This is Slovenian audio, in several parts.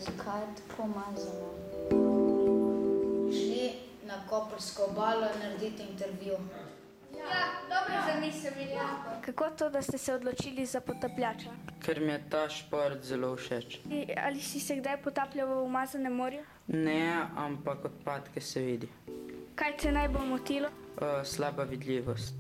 zakaj je tako umazano? Šli na koprsko obalo narediti intervju. Ja, dobra zamisel, Miljanko. Kako to, da ste se odločili za potapljača? Ker mi je ta šport zelo všeč. Ali si se kdaj potapljal v umazanem morju? Ne, ampak odpadke se vidi. Kaj te najbolj motilo? Slaba vidljivost.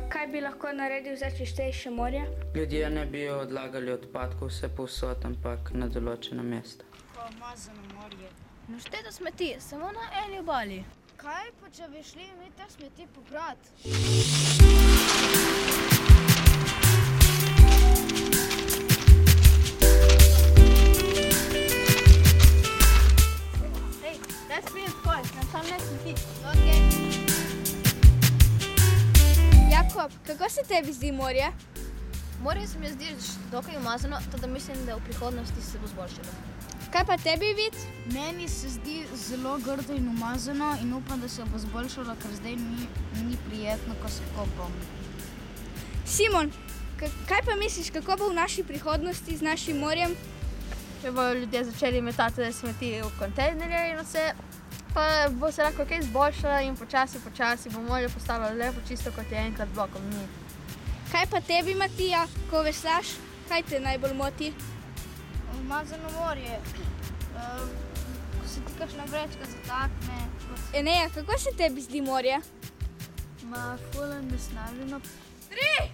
Kaj bi lahko naredil za čistejše morje? Ljudje ne bi odlagali odpadkov vse povsod, ampak na določena mesta. Umazano morje. No šteta smeti, samo na eni obali. Kaj pa, če bi šli mi te smeti pobrati? Hej, jaz prijem tvoj, tam ne smeti. Okay. Jakob, kako se tebi zdi morje? Morje se mi zdi dokaj umazano, tako da mislim, da v prihodnosti se bo zboljšalo. Kaj pa tebi, Vid? Meni se zdi zelo grdo in umazano in upam, da se bo zboljšalo, ker zdaj ni prijetno, ko se kopam. Simon, kaj pa misliš, kako bo v naši prihodnosti z našim morjem? Če bodo ljudje začeli metati smeti v kontejnerje in vse, pa bo se lahko kaj zboljšala in počasi bo morje postalo lepo čisto, kot je enkrat blokom ni. Kaj pa tebi, Matija, ko veslaš? Kaj te najbolj moti? Umazano morje. Ko se ti kakšna vrečka zatakne. Eneja, kako se tebi zdi morje? Ful nesnavljeno. 3,